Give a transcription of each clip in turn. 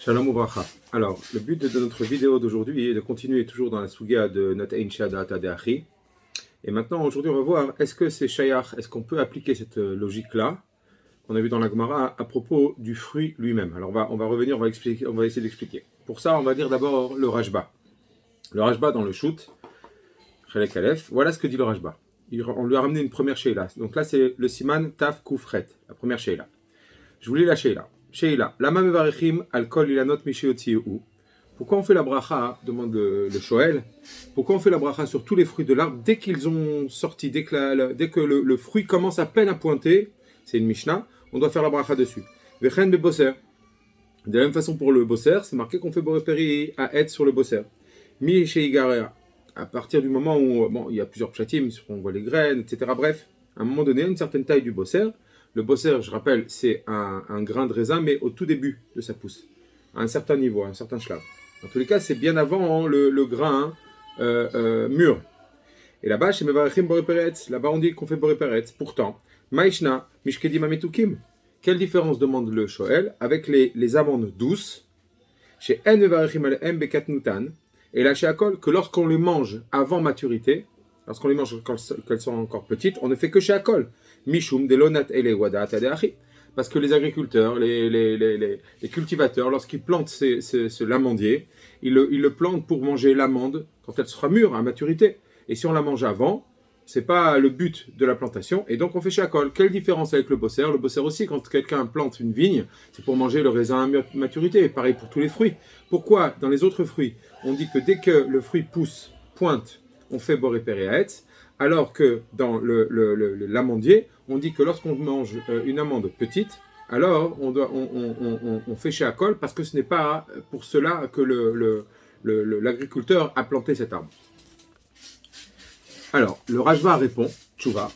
Shalom Ouvracha. Alors, le but de notre vidéo d'aujourd'hui est de continuer toujours dans la sugia de Not Ein Shadata de Achi. Et maintenant, aujourd'hui, on va voir, est-ce que c'est Shayach, est-ce qu'on peut appliquer cette logique-là, qu'on a vu dans la Gemara, à propos du fruit lui-même. Alors, on va revenir, on va essayer d'expliquer. Pour ça, on va dire d'abord le Rashba. Le Rashba dans le Shoot, Chelek Aleph, voilà ce que dit le Rashba. On lui a ramené une première Sheila. Donc là, c'est le Siman Taf Kufret, la première Sheila. Je vous lis la Sheila. Sheila, lama mevarechim al kol ilanot misheotziu. Pourquoi on fait la bracha, demande le Shoel, pourquoi on fait la bracha sur tous les fruits de l'arbre dès qu'ils ont sorti, dès que le fruit commence à peine à pointer, c'est une Mishnah, on doit faire la bracha dessus. Vechen bebosser. De la même façon pour le bosser, c'est marqué qu'on fait boréperi à être sur le bosser. Mi sheigarea. À partir du moment où, il y a plusieurs pshatim, on voit les graines, etc. Bref, à un moment donné, une certaine taille du bosser. Le bosser, je rappelle, c'est un grain de raisin, mais au tout début de sa pousse, à un certain niveau, à un certain shlav. En tous les cas, c'est bien avant le grain mûr. Et là-bas, chez Mevarechim Boré-Peretz, là-bas on dit qu'on fait Boré-Peretz. Pourtant, Maïshna, Mishkedim Ametukim. Quelle différence demande le Shoel avec les amandes douces, chez En Mevarechim Alehem Bekatnutan, et là chez Akol, que lorsqu'on les mange avant maturité, lorsqu'on les mange quand elles sont encore petites, on ne fait que chez Akol. Mishum de lonat ele wadat adeachi. Parce que les agriculteurs, les cultivateurs, lorsqu'ils plantent l'amandier, ils le plantent pour manger l'amande quand elle sera mûre, à maturité. Et si on la mange avant, c'est pas le but de la plantation, et donc on fait chakol. Quelle différence avec le bosser? Le bosser aussi, quand quelqu'un plante une vigne, c'est pour manger le raisin à maturité, pareil pour tous les fruits. Pourquoi, dans les autres fruits, on dit que dès que le fruit pousse, pointe, on fait boré péréaetz, alors que dans l'amandier, on dit que lorsqu'on mange une amande petite, alors on fait chez Akol, parce que ce n'est pas pour cela que l'agriculteur a planté cet arbre. Alors, le Rashba répond, Tchouva,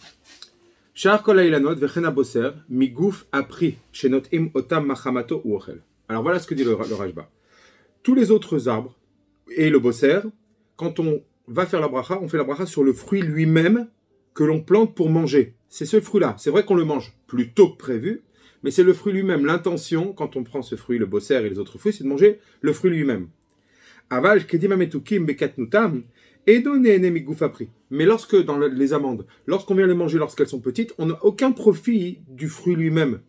Shar kol hailanot vechen haboser migouf apri shenot im otam machamato ou ochel. Alors voilà ce que dit le Rashba. Tous les autres arbres et le bosser, quand on va faire la bracha, on fait la bracha sur le fruit lui-même que l'on plante pour manger. C'est ce fruit-là. C'est vrai qu'on le mange plus tôt que prévu, mais c'est le fruit lui-même. L'intention, quand on prend ce fruit, le bosser et les autres fruits, c'est de manger le fruit lui-même. Aval kedim ametukim bekatnutam edo nehene migouf apri. Mais lorsque, dans les amandes, lorsqu'on vient les manger lorsqu'elles sont petites, on n'a aucun profit du fruit lui-même.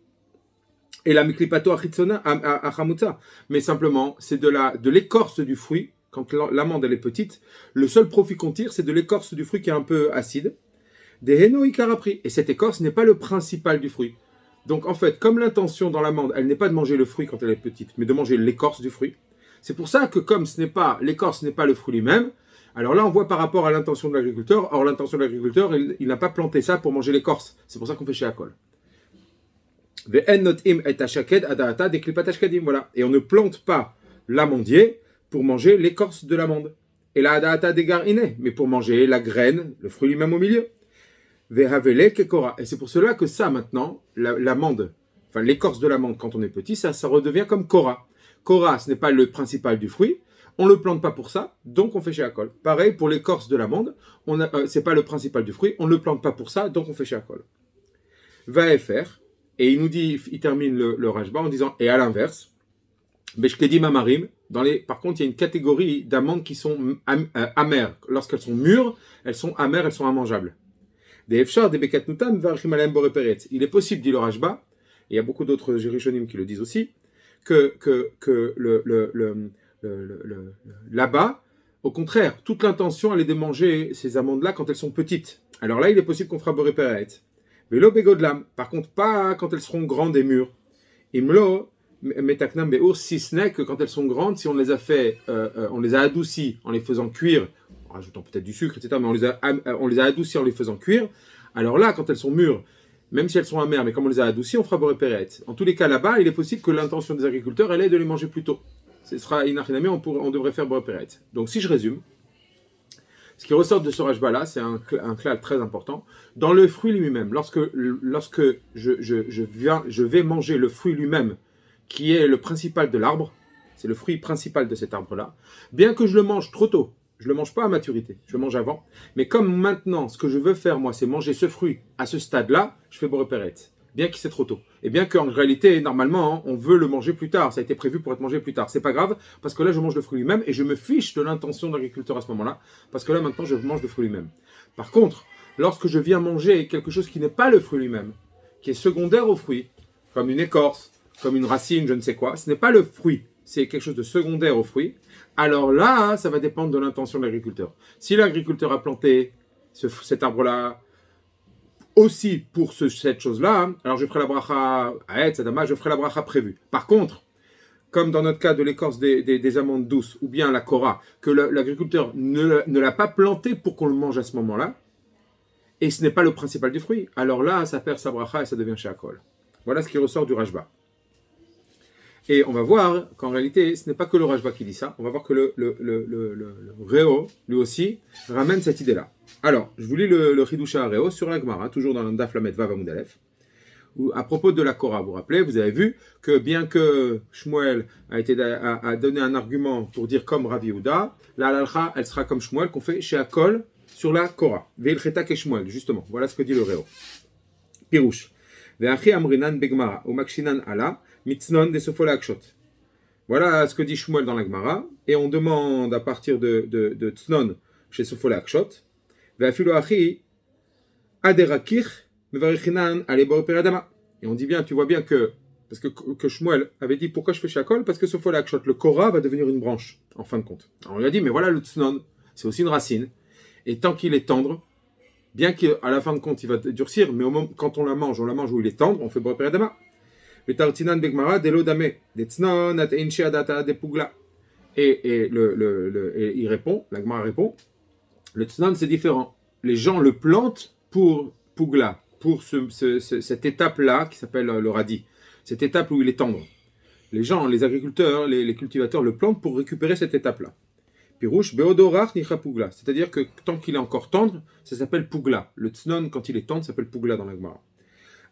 Et la miklipato achitzona achamutza. Mais simplement, c'est de l'écorce du fruit. Quand l'amande elle est petite, le seul profit qu'on tire, c'est de l'écorce du fruit qui est un peu acide. Des heno ikarapri. Et cette écorce n'est pas le principal du fruit. Donc en fait, comme l'intention dans l'amande, elle n'est pas de manger le fruit quand elle est petite, mais de manger l'écorce du fruit. C'est pour ça que comme l'écorce n'est pas le fruit lui-même, alors là on voit par rapport à l'intention de l'agriculteur. Or l'intention de l'agriculteur, il n'a pas planté ça pour manger l'écorce. C'est pour ça qu'on fait chez Akol. Voilà. Et on ne plante pas l'amandier pour manger l'écorce de l'amande. Et la adata degar iné, mais pour manger la graine, le fruit lui-même au milieu. Vehavele kekora. Et c'est pour cela que ça maintenant, l'amande, enfin l'écorce de l'amande quand on est petit, ça redevient comme kora. Kora, ce n'est pas le principal du fruit. On ne le plante pas pour ça, donc on fait chez Akol. Pareil pour l'écorce de l'amande, c'est pas le principal du fruit, on ne le plante pas pour ça, donc on fait chez Akol. Vaefer, et il termine le Rashba en disant, et à l'inverse, Beshkedim amarim, par contre, il y a une catégorie d'amandes qui sont amères. Lorsqu'elles sont mûres, elles sont amères, elles sont immangeables. Des efshar, des bekatnutam, varchim alem boréperet. Il est possible, dit le Rashba, et il y a beaucoup d'autres Jérishonim qui le disent aussi, que là-bas, au contraire, toute l'intention, elle est de manger ces amandes-là quand elles sont petites. Alors là, il est possible qu'on fera boréperet. Velo begodlam, par contre, pas quand elles seront grandes et mûres. Imlo, metaknam beur, si ce n'est que quand elles sont grandes, si on les a fait, on les a adoucies en les faisant cuire, en rajoutant peut-être du sucre, etc., mais on les a adoucies en les faisant cuire, alors là, quand elles sont mûres, même si elles sont amères, mais comme on les a adoucies, on fera boréperet. En tous les cas, là-bas, il est possible que l'intention des agriculteurs, elle est de les manger plus tôt. Ce sera inachinami, on devrait faire boréperet. Donc si je résume, ce qui ressort de ce Rashba-là, c'est un clal très important. Dans le fruit lui-même, lorsque je vais manger le fruit lui-même, qui est le principal de l'arbre, c'est le fruit principal de cet arbre-là, bien que je le mange trop tôt, je ne le mange pas à maturité, je le mange avant, mais comme maintenant, ce que je veux faire, moi, c'est manger ce fruit à ce stade-là, je fais boréperet. bien qu'il c'est trop tôt. Et bien qu'en réalité, normalement, on veut le manger plus tard. Ça a été prévu pour être mangé plus tard. C'est pas grave, parce que là, je mange le fruit lui-même et je me fiche de l'intention de l'agriculteur à ce moment-là, parce que là, maintenant, je mange le fruit lui-même. Par contre, lorsque je viens manger quelque chose qui n'est pas le fruit lui-même, qui est secondaire au fruit, comme une écorce, comme une racine, je ne sais quoi, ce n'est pas le fruit, c'est quelque chose de secondaire au fruit, alors là, ça va dépendre de l'intention de l'agriculteur. Si l'agriculteur a planté cet arbre-là aussi pour cette chose-là, alors je ferai la bracha à Etz, Adama, je ferai la bracha prévue. Par contre, comme dans notre cas de l'écorce des amandes douces, ou bien la kora, que l'agriculteur ne l'a pas planté pour qu'on le mange à ce moment-là, et ce n'est pas le principal du fruit, alors là, ça perd sa bracha et ça devient shakol. Voilà ce qui ressort du Rashba. Et on va voir qu'en réalité, ce n'est pas que le Rashba qui dit ça, on va voir que le Réo, lui aussi, ramène cette idée-là. Alors, je vous lis le Chidusha à Réo sur la Gemara, toujours dans l'Andaf Lamed Vav Amud Aleph, où à propos de la Korah, vous vous rappelez, vous avez vu que bien que Shmuel a donné un argument pour dire comme Rav Yehuda, la halakha, elle sera comme Shmuel, qu'on fait chez Akol sur la Korah. Veil Chetak et Shmuel, justement. Voilà ce que dit le Réo. Pirouche. Ve'achi amrinan begmara, ou makshinan ala, mitznon de sofol akshot. Voilà ce que dit Shmuel dans la Gemara, et on demande à partir de tznon chez sofol akshot, ve'afilo achi aderakir mevarichinan alebo peradama. Et on dit bien, tu vois bien que, parce que Shmuel avait dit pourquoi je fais shakol, parce que sofol akshot, le Korah va devenir une branche, en fin de compte. Alors on lui a dit, mais voilà le tznon, c'est aussi une racine, et tant qu'il est tendre, bien qu'à la fin de compte, il va durcir, mais quand on la mange où il est tendre, on fait Boré Peradama. Le Tartinan Begmara, de l'Odame, des Tznon, at Einche Adata, de Pugla. Et il répond, la Gemara répond, le Tznon c'est différent. Les gens le plantent pour Pugla, pour cette étape-là qui s'appelle le radis, cette étape où il est tendre. Les gens, les agriculteurs, les cultivateurs le plantent pour récupérer cette étape-là. Pirouche, Beodorach Nicha Pugla. C'est-à-dire que tant qu'il est encore tendre, ça s'appelle Pugla. Le Tznon, quand il est tendre, s'appelle Pugla dans la Gemara.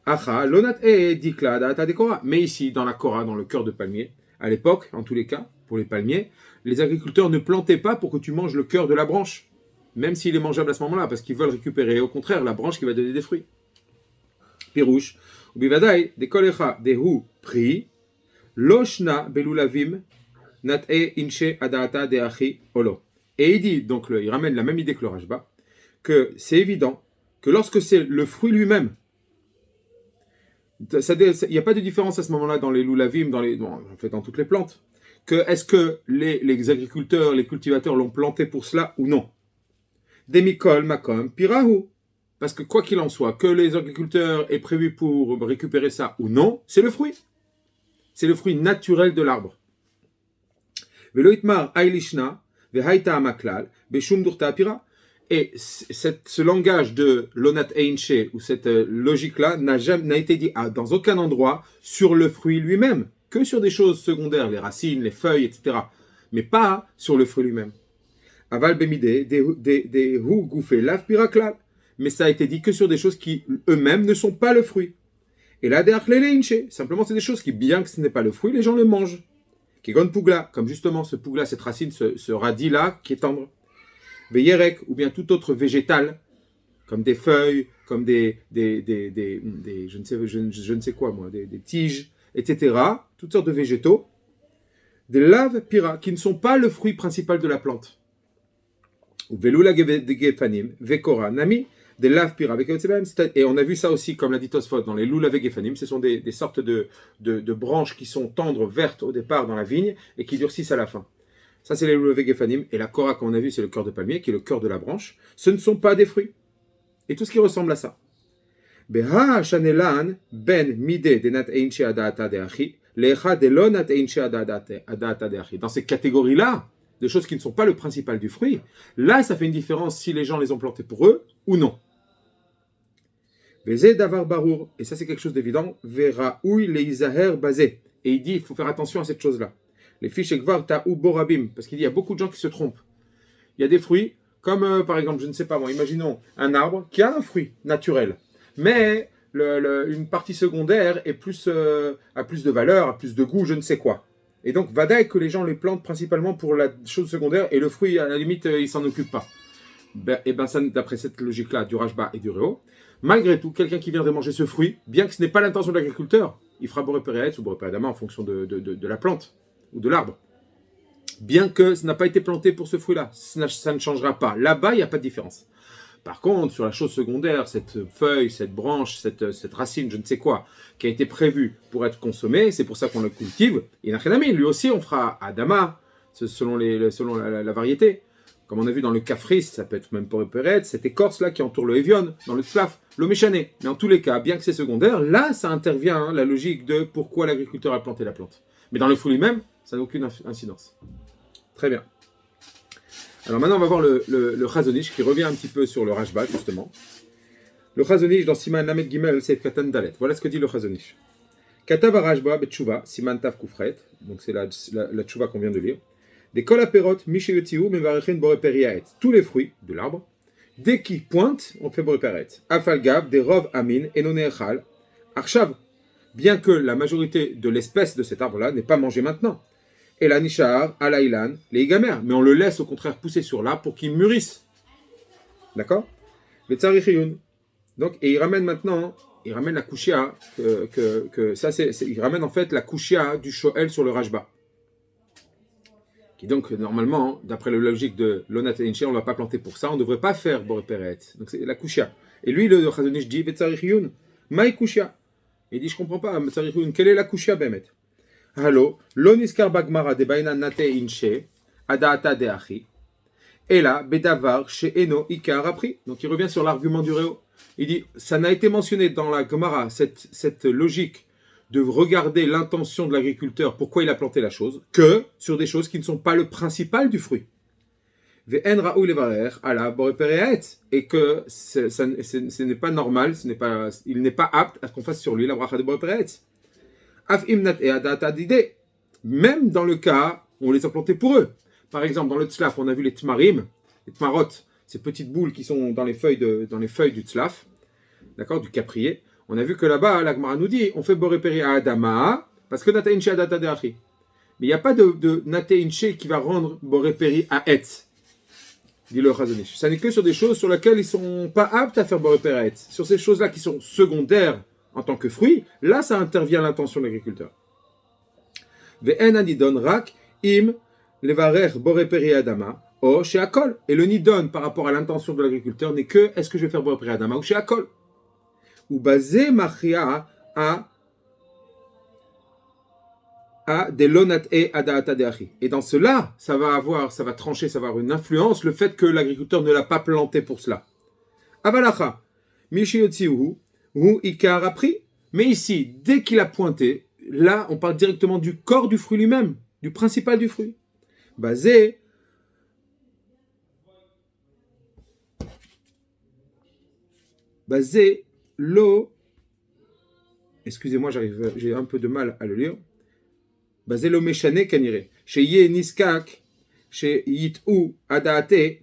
Acha, Lonat e Dikla Data de Korah. Mais ici, dans la Korah, dans le cœur de palmier, à l'époque, en tous les cas, pour les palmiers, les agriculteurs ne plantaient pas pour que tu manges le cœur de la branche, même s'il est mangeable à ce moment-là, parce qu'ils veulent récupérer, au contraire, la branche qui va donner des fruits. Pirouche, Ubivadai, de Kolecha, de Hu, Pri, Loshna Belulavim, et il dit, donc il ramène la même idée que le Rashba, que c'est évident que lorsque c'est le fruit lui-même, il n'y a pas de différence à ce moment-là dans les loulavim, en fait dans toutes les plantes, que est-ce que les agriculteurs, les cultivateurs l'ont planté pour cela ou non. Demikol makom pirahu. Parce que quoi qu'il en soit, que les agriculteurs aient prévu pour récupérer ça ou non, c'est le fruit. C'est le fruit naturel de l'arbre. Et ce langage de l'onat einche, ou cette logique-là, n'a été dit dans aucun endroit sur le fruit lui-même, que sur des choses secondaires, les racines, les feuilles, etc. Mais pas sur le fruit lui-même. Aval bemide, des hu goufé lav piraklal. Mais ça a été dit que sur des choses qui eux-mêmes ne sont pas le fruit. Et là, simplement c'est des choses qui, bien que ce n'est pas le fruit, les gens le mangent. Kegon Pugla, comme justement ce Pugla, cette racine, ce radis-là, qui est tendre. Veyerek, ou bien tout autre végétal, comme des feuilles, comme des je ne sais quoi moi, des tiges, etc. Toutes sortes de végétaux. Des laves pira, qui ne sont pas le fruit principal de la plante. Ou velula gefanim, vekora, nami, des laves pira, et on a vu ça aussi, comme l'a dit Tosfot, dans les lulav gefanim, ce sont des sortes de branches qui sont tendres, vertes au départ dans la vigne, et qui durcissent à la fin. Ça, c'est les lulav gefanim, et la kora qu'on a vu, c'est le cœur de palmier, qui est le cœur de la branche. Ce ne sont pas des fruits. Et tout ce qui ressemble à ça. Beha shanelan ben mide denat einche adata de achi, lecha de lonat einche adata de achi. Dans ces catégories-là, de choses qui ne sont pas le principal du fruit, là, ça fait une différence si les gens les ont plantés pour eux ou non. Et ça, c'est quelque chose d'évident. Vera ouy leizaher bazé. Et il dit, il faut faire attention à cette chose-là. Les fiches ekvar ta'u borabim. Parce qu'il dit, il y a beaucoup de gens qui se trompent. Il y a des fruits, comme par exemple, je ne sais pas moi, imaginons un arbre qui a un fruit naturel. Mais une partie secondaire a plus de valeur, a plus de goût, je ne sais quoi. Et donc, vadaï que les gens les plantent principalement pour la chose secondaire et le fruit, à la limite, ils s'en occupent pas. et ben ça, d'après cette logique-là du Rashba et du Réo, malgré tout, quelqu'un qui viendrait manger ce fruit, bien que ce n'est pas l'intention de l'agriculteur, il fera Boré Péréetz ou Boré Péréadama en fonction de la plante ou de l'arbre. Bien que ça n'a pas été planté pour ce fruit-là, ça ne changera pas. Là-bas, il n'y a pas de différence. Par contre, sur la chose secondaire, cette feuille, cette branche, cette racine, je ne sais quoi, qui a été prévue pour être consommée, c'est pour ça qu'on le cultive, il n'a rien à mettre. Lui aussi, on fera Adama, selon la variété. Comme on a vu dans le Kafris, ça peut être même pour Pérez, cette écorce-là qui entoure le Evion, dans le Tzlaf, l'Oméchané. Mais en tous les cas, bien que c'est secondaire, là, ça intervient, la logique de pourquoi l'agriculteur a planté la plante. Mais dans le fruit lui-même, ça n'a aucune incidence. Très bien. Alors maintenant, on va voir le Chazonish qui revient un petit peu sur le Rashba, justement. Le Chazonish dans Siman Lamed Gimel, c'est Katan Dalet. Voilà ce que dit le Chazonish. Katav Rashba Betchouva, Siman Tav Kufret, donc c'est la Tchouva qu'on vient de lire. Des kol aperot, mishéyotiou, mevarechin boré periaet. Tous les fruits de l'arbre, dès qu'ils pointent, on fait boré periaet. Afalgav, des rov amin, enoneechal, archav. Bien que la majorité de l'espèce de cet arbre-là n'est pas mangée maintenant. Et la nishar, alaïlan, les igamers. Mais on le laisse au contraire pousser sur l'arbre pour qu'il mûrisse. D'accord? Le tsarichiyun. Donc, et il ramène maintenant, il ramène la kushia, il ramène en fait la kushia du shoel sur le rashba. Qui donc, normalement, d'après la logique de l'onat et inché, on ne va pas planter pour ça, on ne devrait pas faire boré peret. Donc, c'est la kushia. Et lui, le chazonish dit, vetsarichiyun, maï kushia. Il dit, je ne comprends pas, vetsarichiyun, quelle est la kushia, bemet? Hallo, l'oniskar bagmara de baina nate inché, adaata de achi, et là, bedavar, chez eno, ikar appris. Donc il revient sur l'argument du Réo. Il dit, ça n'a été mentionné dans la Gemara, cette logique de regarder l'intention de l'agriculteur, pourquoi il a planté la chose, que sur des choses qui ne sont pas le principal du fruit. Ve'en ra'ou levarer, ala boré pereet, et que ce n'est pas normal, il n'est pas apte à ce qu'on fasse sur lui la bracha de boré pereet. Même dans le cas où on les a plantés pour eux. Par exemple, dans le tzlaf, on a vu les tmarim, les tmarot, ces petites boules qui sont dans les feuilles du tzlaf, d'accord, du caprier. On a vu que là-bas, la Gemara nous dit, on fait borépéri à Adama, parce que nate inche adata de achi. Mais il n'y a pas de nate inche qui va rendre borépéri à et, dit le Chazonish. Ça n'est que sur des choses sur lesquelles ils ne sont pas aptes à faire borépéri à et. Sur ces choses-là qui sont secondaires, en tant que fruit, là ça intervient l'intention de l'agriculteur. Ve'en anidon rak im levarer boré peri adama o chez akol. Et le nidon par rapport à l'intention de l'agriculteur n'est que est-ce que je vais faire boré peri adama ou chez akol. Ou basé machia a de lonat e adaata de achi. Et dans cela, ça va trancher, ça va avoir une influence le fait que l'agriculteur ne l'a pas planté pour cela. Avalacha mishiyotziuhu ou Ikar a pris. Mais ici, dès qu'il a pointé, là, on parle directement du corps du fruit lui-même, du principal du fruit. Basé l'eau. Excusez-moi, j'ai un peu de mal à le lire. Basé l'eau méchané kanire. Chez Yé Niskak, chez Yitou Adaate,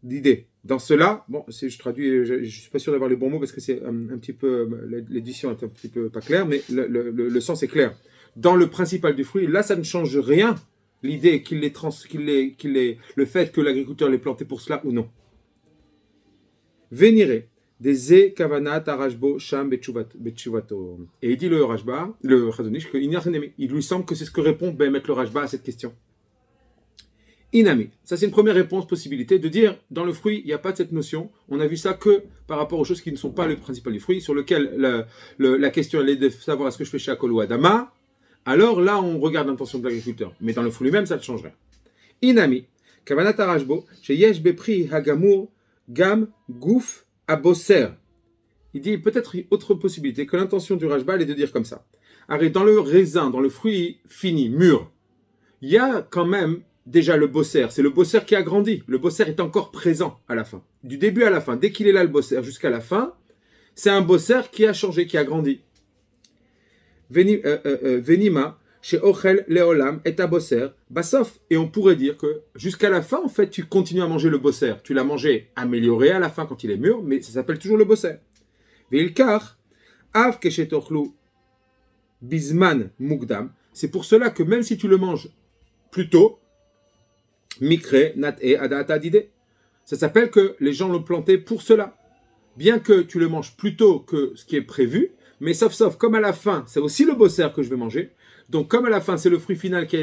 d'idée. Dans cela, bon, je traduis, je ne suis pas sûr d'avoir les bons mots parce que c'est un petit peu, l'édition est un petit peu pas claire, mais le sens est clair. Dans le principal du fruit, là, ça ne change rien. L'idée le fait que l'agriculteur l'ait planté pour cela ou non. Vénire, des e kavanat arashbo sham betchuvato. Et il dit le Rashba, le Chazonish, il lui semble que c'est ce que répond Behemet le Rashba à cette question. Inami. Ça, c'est une première réponse, possibilité de dire, dans le fruit, il n'y a pas de cette notion. On a vu ça que par rapport aux choses qui ne sont pas le principal du fruit, sur lequel la question elle est de savoir est-ce que je fais Shakol ou Adama. Alors là, on regarde l'intention de l'agriculteur. Mais dans le fruit lui-même, ça ne changerait. Inami. Kavanat arashbo, chez Yesh bepri hagamur, gam, gouf, abosser. Il dit peut-être autre possibilité que l'intention du Rashba est de dire comme ça. Arrête, dans le raisin, dans le fruit fini, mûr, il y a quand même déjà le bosser, c'est le bosser qui a grandi. Le bosser est encore présent à la fin. Du début à la fin, dès qu'il est là le bosser jusqu'à la fin, c'est un bosser qui a changé, qui a grandi. Venima, chez Ochel Leolam et à bosser, Bassof. Et on pourrait dire que jusqu'à la fin, en fait, tu continues à manger le bosser. Tu l'as mangé amélioré à la fin quand il est mûr, mais ça s'appelle toujours le bosser. Veilkar, Av Keshetochlu Bisman Mugdam. C'est pour cela que même si tu le manges plus tôt, Mikre, Nat e Adata Dide. Ça s'appelle que les gens l'ont planté pour cela. Bien que tu le manges plus tôt que ce qui est prévu, mais sauf, comme à la fin, c'est aussi le bosser que je vais manger, donc comme à la fin, c'est le fruit final qui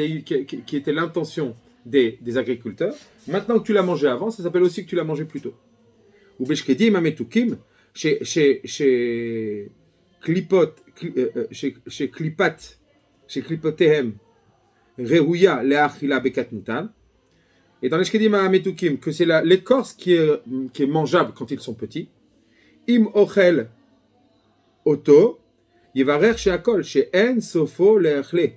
était l'intention des agriculteurs, maintenant que tu l'as mangé avant, ça s'appelle aussi que tu l'as mangé plus tôt. Ou beshkedim ametukim, chez klipotehem, rehuya leachila bekatnutan, et dans les shkedim ametukim, que c'est l'écorce qui est mangeable quand ils sont petits, im ochel oto, yevarer sheakol, she'en sofo leochle.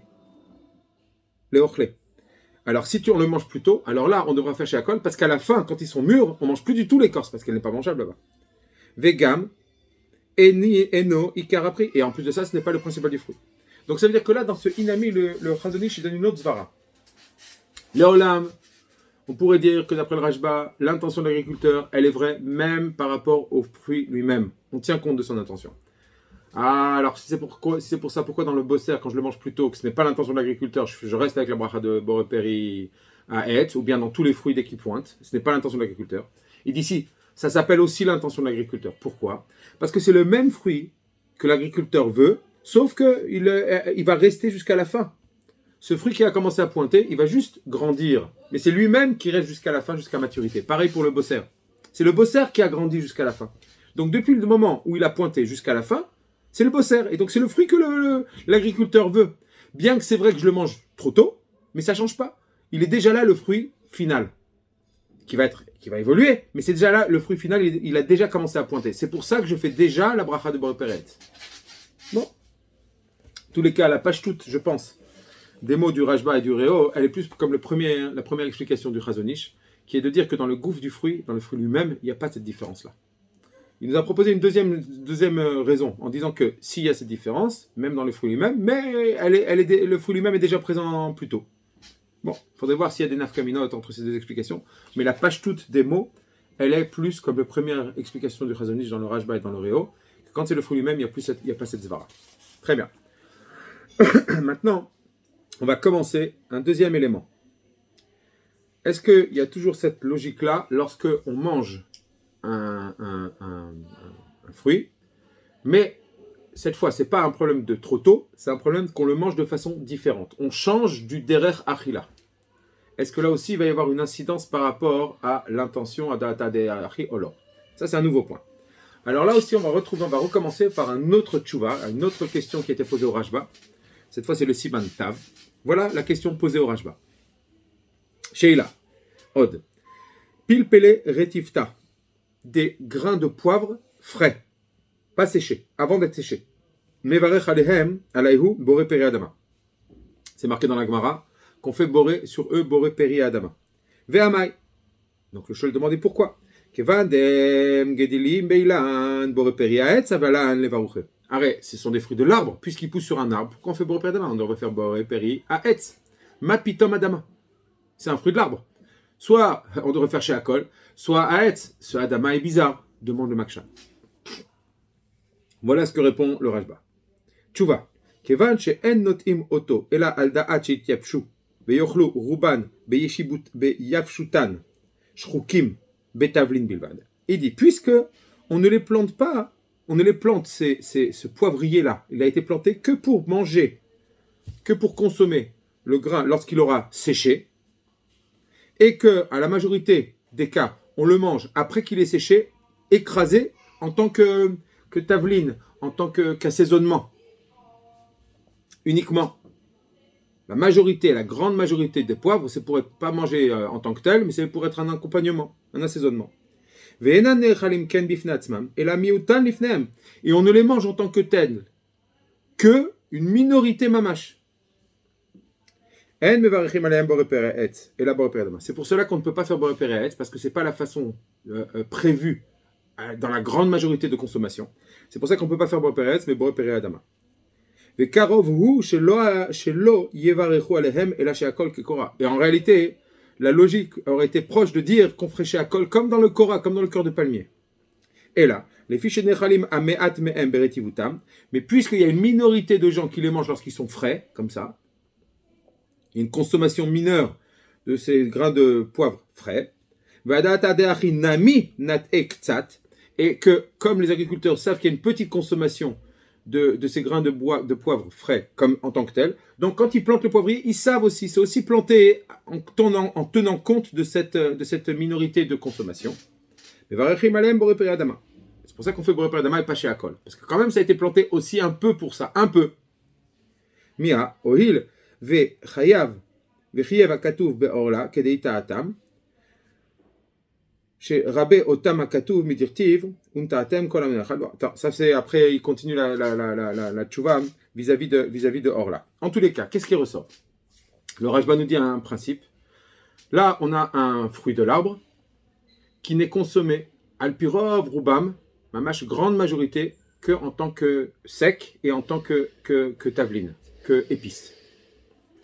Alors si on le mange plus tôt, alors là on devra faire sheakol, parce qu'à la fin, quand ils sont mûrs, on mange plus du tout l'écorce, parce qu'elle n'est pas mangeable là-bas. Vegam, eno, ikarapri, et en plus de ça, ce n'est pas le principal du fruit. Donc ça veut dire que là, dans ce inami, le Chazon Ish, il donne une autre svara. Léolam, on pourrait dire que d'après le Rashba, l'intention de l'agriculteur, elle est vraie même par rapport au fruit lui-même. On tient compte de son intention. Ah, alors si c'est pour ça, pourquoi dans le bosser, quand je le mange plus tôt, que ce n'est pas l'intention de l'agriculteur, je reste avec la bracha de Boré-Péri à Et, ou bien dans tous les fruits dès qu'ils pointent, ce n'est pas l'intention de l'agriculteur. Il dit ici, ça s'appelle aussi l'intention de l'agriculteur. Pourquoi? Parce que c'est le même fruit que l'agriculteur veut, sauf qu'il va rester jusqu'à la fin. Ce fruit qui a commencé à pointer, il va juste grandir. Mais c'est lui-même qui reste jusqu'à la fin, jusqu'à maturité. Pareil pour le bosser. C'est le bosser qui a grandi jusqu'à la fin. Donc depuis le moment où il a pointé jusqu'à la fin, c'est le bosser. Et donc c'est le fruit que l'agriculteur veut. Bien que c'est vrai que je le mange trop tôt, mais ça ne change pas. Il est déjà là le fruit final. Qui va évoluer, mais c'est déjà là, le fruit final, il a déjà commencé à pointer. C'est pour ça que je fais déjà la bracha de Boré Péret. Bon. En tous les cas, la pashtout, je pense, des mots du Rashba et du Réo, elle est plus comme la première explication du Chazon Ish, qui est de dire que dans le gouffre du fruit, dans le fruit lui-même, il n'y a pas cette différence-là. Il nous a proposé une deuxième raison, en disant que s'il y a cette différence, même dans le fruit lui-même, mais le fruit lui-même est déjà présent plus tôt. Bon, il faudrait voir s'il y a des nafkaminotes entre ces deux explications, mais la pashtout des mots, elle est plus comme la première explication du Chazon Ish dans le Rashba et dans le Réo. Quand c'est le fruit lui-même, il n'y a pas cette zvara. Très bien. Maintenant, on va commencer un deuxième élément. Est-ce qu'il y a toujours cette logique-là lorsque on mange un fruit, mais cette fois, ce n'est pas un problème de trop tôt, c'est un problème qu'on le mange de façon différente. On change du derer achila. Est-ce que là aussi, il va y avoir une incidence par rapport à l'intention à data de achi ou non? Ça, c'est un nouveau point. Alors là aussi, on va recommencer par un autre tchouva, une autre question qui a été posée au Rashba. Cette fois, c'est le Siman Tav. Voilà la question posée au Rashba. Sheila, Od. Pilpele retifta. Des grains de poivre frais, pas séchés, avant d'être séchés. Mevarech alehem alayhu boré peri adama. C'est marqué dans la Gemara qu'on fait boré sur eux boré peri adama. Ve'amai. Donc le shol demandait pourquoi. Kevadem gedilim beilan boré peri aetz avalan levaruche. Arrête, ce sont des fruits de l'arbre, puisqu'ils poussent sur un arbre. Pourquoi on fait boré peri adama? On devrait faire boré peri aetz. Mapitom adama. C'est un fruit de l'arbre. Soit on devrait faire chez Akol, soit Aetz. Ce Adama est bizarre, demande le Makshan. Voilà ce que répond le Rashba. Tchouva. Kevan she'en notim oto, ela al da'at she'tyapshu, veyochlu ruban, beyafshutan, shchukim, betavlin bilvad. Il dit, puisque on ne les plante pas, ce poivrier-là, il a été planté que pour manger, que pour consommer le grain lorsqu'il aura séché, et que, à la majorité des cas, on le mange après qu'il est séché, écrasé en tant que taveline, en tant qu'assaisonnement. Uniquement. La grande majorité des poivres, c'est pour être pas mangé en tant que tel, mais c'est pour être un accompagnement, un assaisonnement. Et on ne les mange en tant que tel, que une minorité mamache. C'est pour cela qu'on ne peut pas faire boré peri aetz, parce que ce n'est pas la façon prévue dans la grande majorité de consommation. C'est pour ça qu'on ne peut pas faire boré peri aetz, mais boré peri adama. Et en réalité, la logique aurait été proche de dire qu'on ferait chez Akol comme dans le Korah, comme dans le cœur de palmier. Et là, les fiches nechalim ameat mehem beretivutam, mais puisqu'il y a une minorité de gens qui les mangent lorsqu'ils sont frais, comme ça, il y a une consommation mineure de ces grains de poivre frais. Et que, comme les agriculteurs savent qu'il y a une petite consommation de ces grains de poivre frais, comme en tant que tel, donc quand ils plantent le poivrier, ils savent aussi, c'est aussi planté en tenant compte de cette minorité de consommation. C'est pour ça qu'on fait Boré Peri Adama et pas chez Akol. Parce que quand même, ça a été planté aussi un peu pour ça, un peu. Mia, Ohil, Ve Chayav, Ve Chayav Akatuv Beorla, Kedeita Atam, chez Rabbe Otam Akatuv Midirtiv, Untaatem Kolam. Ça c'est après, il continue la tchouva vis-à-vis de Orla. En tous les cas, qu'est-ce qui ressort? Le Rajba nous dit un principe. Là, on a un fruit de l'arbre qui n'est consommé, Alpirov, Rubam, mamash, grande majorité, que en tant que sec et en tant que taveline, que épice.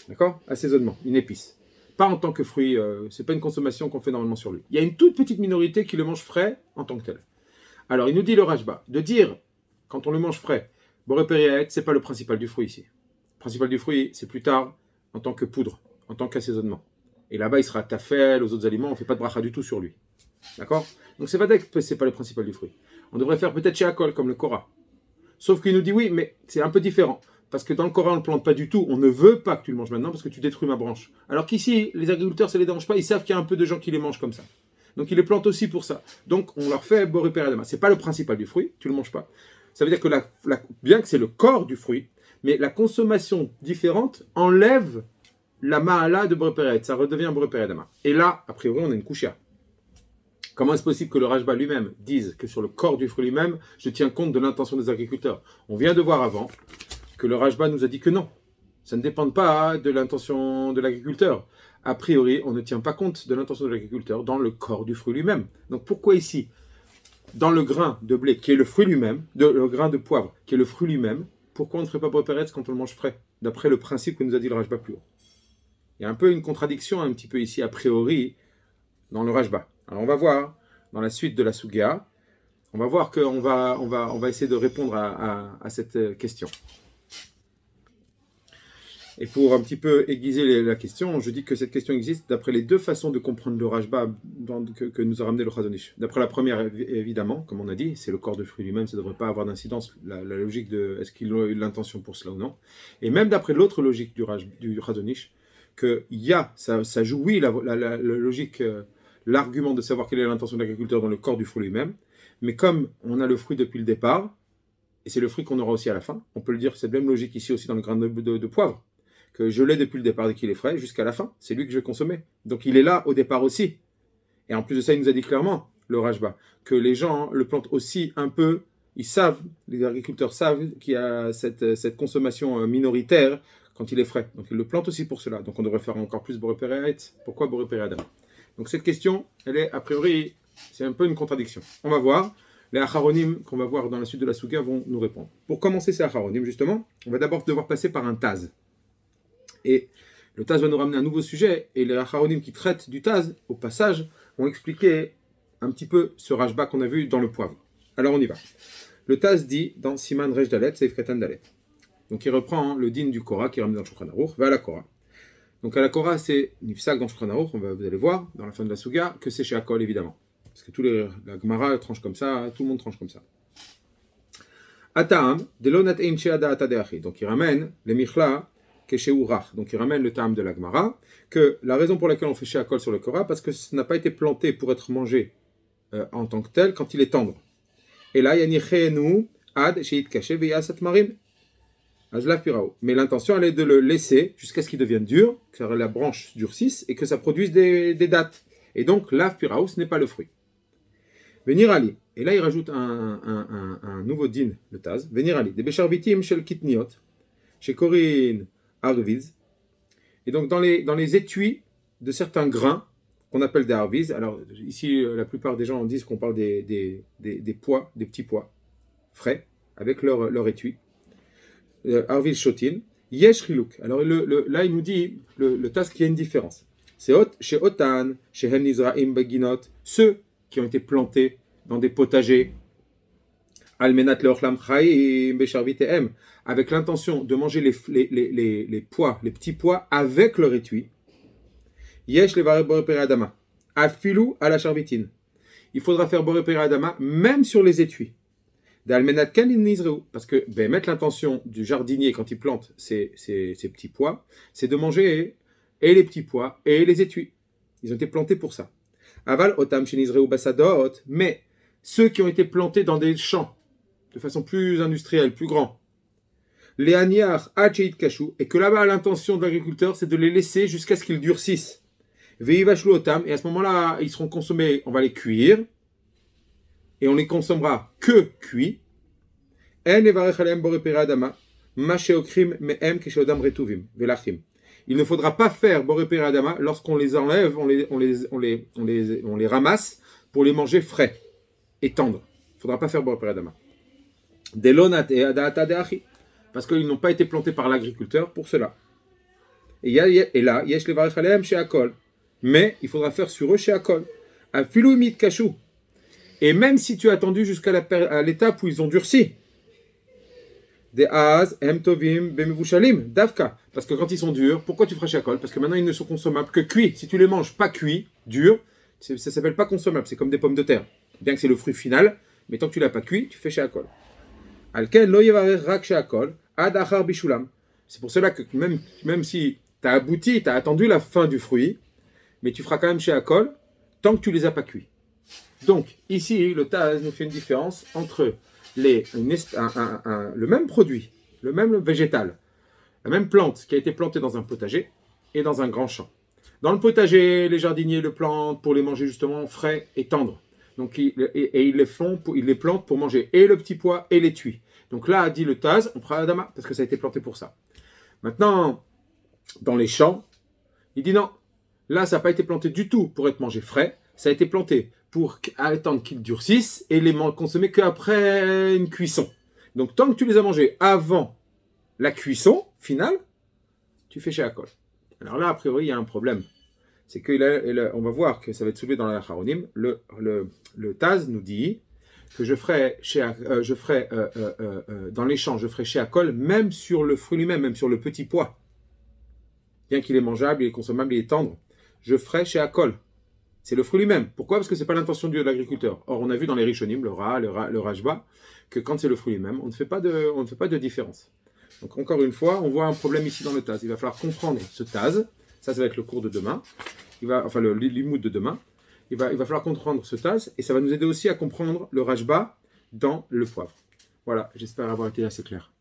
D'accord? Assaisonnement, une épice. Pas en tant que fruit, c'est pas une consommation qu'on fait normalement sur lui. Il y a une toute petite minorité qui le mange frais en tant que tel. Alors, il nous dit le Rajba, de dire, quand on le mange frais, Boré Peri, c'est pas le principal du fruit ici. Le principal du fruit, c'est plus tard, en tant que poudre, en tant qu'assaisonnement. Et là-bas, il sera tafel, aux autres aliments, on ne fait pas de bracha du tout sur lui. D'accord? Donc c'est pas que c'est pas le principal du fruit. On devrait faire peut-être chez Akol, comme le Korah. Sauf qu'il nous dit oui, mais c'est un peu différent. Parce que dans le Korah, on ne le plante pas du tout. On ne veut pas que tu le manges maintenant parce que tu détruis ma branche. Alors qu'ici, les agriculteurs, ça ne les dérange pas. Ils savent qu'il y a un peu de gens qui les mangent comme ça. Donc ils les plantent aussi pour ça. Donc on leur fait Boré Peri Adama. Ce n'est pas le principal du fruit, tu ne le manges pas. Ça veut dire que bien que c'est le corps du fruit, mais la consommation différente enlève la ma'ala de Boré Peri. Ça redevient Boré Peri Adama. Et là, a priori, on a une kouchia. Comment est-ce possible que le Rajba lui-même dise que sur le corps du fruit lui-même, je tiens compte de l'intention des agriculteurs? On vient de voir avant que le Rajba nous a dit que non. Ça ne dépend pas de l'intention de l'agriculteur. A priori, on ne tient pas compte de l'intention de l'agriculteur dans le corps du fruit lui-même. Donc pourquoi ici, dans le grain de blé qui est le fruit lui-même, le grain de poivre qui est le fruit lui-même, pourquoi on ne ferait pas Boré Peri quand on le mange frais? D'après le principe que nous a dit le Rajba plus haut. Il y a un peu une contradiction un petit peu ici, a priori, dans le Rajba. Alors on va voir, dans la suite de la Sugya, on va voir qu'on va essayer de répondre à cette question. Et pour un petit peu aiguiser la question, je dis que cette question existe d'après les deux façons de comprendre le Rajba que nous a ramené le Chazon Ish. D'après la première, évidemment, comme on a dit, c'est le corps de fruit lui-même, ça ne devrait pas avoir d'incidence, la logique de est-ce qu'il a eu l'intention pour cela ou non. Et même d'après l'autre logique du Chazon Ish, qu'il y a, ça joue, oui, la logique... l'argument de savoir quelle est l'intention de l'agriculteur dans le corps du fruit lui-même, mais comme on a le fruit depuis le départ, et c'est le fruit qu'on aura aussi à la fin, on peut le dire, c'est la même logique ici aussi dans le grain de poivre, que je l'ai depuis le départ dès qu'il est frais, jusqu'à la fin, c'est lui que je vais consommer. Donc il est là au départ aussi. Et en plus de ça, il nous a dit clairement, le Rajba, que les gens le plantent aussi un peu, ils savent, les agriculteurs savent qu'il y a cette consommation minoritaire quand il est frais. Donc ils le plantent aussi pour cela. Donc on devrait faire encore plus Boré Peri. Pourquoi Boré Peri Adama? Donc cette question, elle est a priori, c'est un peu une contradiction. On va voir, les acharonim qu'on va voir dans la suite de la Souga vont nous répondre. Pour commencer ces acharonim, justement, on va d'abord devoir passer par un taz. Et le taz va nous ramener un nouveau sujet, et les acharonim qui traitent du taz, au passage, vont expliquer un petit peu ce rajba qu'on a vu dans le poivre. Alors on y va. Le taz dit dans Siman Rej Dalet, Seif Katan Dalet. Donc il reprend le din du Korah qui est ramené dans le Shulchan Aruch, va à la Korah. Donc à la Korah, c'est Nifsak dans le Shulchan Aruch, vous allez voir dans la fin de la Souga, que c'est chez Akol évidemment. Parce que la Gemara tranche comme ça, tout le monde tranche comme ça. Ataam, de l'onat einche ada atadeachi. Donc il ramène les michla que chez Urach. Donc il ramène le tam de la Gemara, que la raison pour laquelle on fait chez Akol sur le Korah, parce que ça n'a pas été planté pour être mangé en tant que tel quand il est tendre. Et là, yanichenu ad sheit kaché veyasat marim. Mais l'intention, elle est de le laisser jusqu'à ce qu'il devienne dur, que la branche durcisse et que ça produise des dattes. Et donc, l'av piraou, ce n'est pas le fruit. Venir ali. Et là, il rajoute un nouveau din, le taz. Venir ali. Des bécharvitim shel kitniot, chez Corinne arviz. Et donc, dans les étuis de certains grains, qu'on appelle des arviz. Alors, ici, la plupart des gens disent qu'on parle des pois, des petits pois frais, avec leur étui. Arvil Shotin, Yesh Chiluk. Alors là, il nous dit le tas qu'il y a une différence. C'est chez Otan, chez Hem Nizraim Beginot, ceux qui ont été plantés dans des potagers, Almenat Leochlam Chaim Besharvitehem, avec l'intention de manger les pois, les petits pois avec leur étui. Yesh Levaré Boré Peri Adama. Afilou à la charvitine. Il faudra faire boré peri adama même sur les étuis. Parce que mettre l'intention du jardinier quand il plante ses petits pois, c'est de manger et les petits pois et les étuis. Ils ont été plantés pour ça. Aval otam shenizreu basadot, mais ceux qui ont été plantés dans des champs de façon plus industrielle, plus grand, les aniar hacheit kachou, et que là-bas l'intention de l'agriculteur c'est de les laisser jusqu'à ce qu'ils durcissent. Veivashlu otam, et à ce moment-là ils seront consommés, on va les cuire. Et on les consommera que cuits. Il ne faudra pas faire boré peri adama lorsqu'on les enlève, on les ramasse pour les manger frais et tendres. Il ne faudra pas faire boré peri adama. Parce qu'ils n'ont pas été plantés par l'agriculteur pour cela. Et là, yesh levarech alehem chez Akol. Mais il faudra faire sur eux chez Akol. Afilu imit kashou. Et même si tu as attendu jusqu'à l'étape où ils ont durci, des az, emtovim, bemivushalim, davka. Parce que quand ils sont durs, pourquoi tu feras shakol? Parce que maintenant ils ne sont consommables que cuits. Si tu les manges pas cuits, durs, ça s'appelle pas consommable. C'est comme des pommes de terre. Bien que c'est le fruit final, mais tant que tu l'as pas cuit, tu fais shakol. Alken lo yevarer rak shakol, ad achar bishulam. C'est pour cela que même si tu as abouti, tu as attendu la fin du fruit, mais tu feras quand même shakol tant que tu les as pas cuits. Donc, ici, le Taz nous fait une différence entre le même produit, le même végétal, la même plante qui a été plantée dans un potager et dans un grand champ. Dans le potager, les jardiniers le plantent pour les manger justement frais et tendres. Donc, ils les plantent pour manger et le petit pois et l'étui. Donc là, dit le Taz, on fera Adama parce que ça a été planté pour ça. Maintenant, dans les champs, il dit non, là, ça n'a pas été planté du tout pour être mangé frais. Ça a été planté pour attendre qu'ils durcissent et les consommer qu'après une cuisson. Donc, tant que tu les as mangés avant la cuisson finale, tu fais chez Akol. Alors là, a priori, il y a un problème. C'est que on va voir que ça va être soulevé dans la Charonim. Le Taz nous dit que je ferai dans les champs, je ferai chez Akol, même sur le fruit lui-même, même sur le petit pois. Bien qu'il est mangeable, il est consommable, il est tendre. Je ferai chez Akol. C'est le fruit lui-même. Pourquoi? Parce que ce n'est pas l'intention de l'agriculteur. Or, on a vu dans les Rishonim, le Rajba, que quand c'est le fruit lui-même, on ne fait pas de différence. Donc, encore une fois, on voit un problème ici dans le Taz. Il va falloir comprendre ce Taz. Ça va être le cours de demain. Le limoud de demain. Il va falloir comprendre ce Taz. Et ça va nous aider aussi à comprendre le Rajba dans le poivre. Voilà, j'espère avoir été assez clair.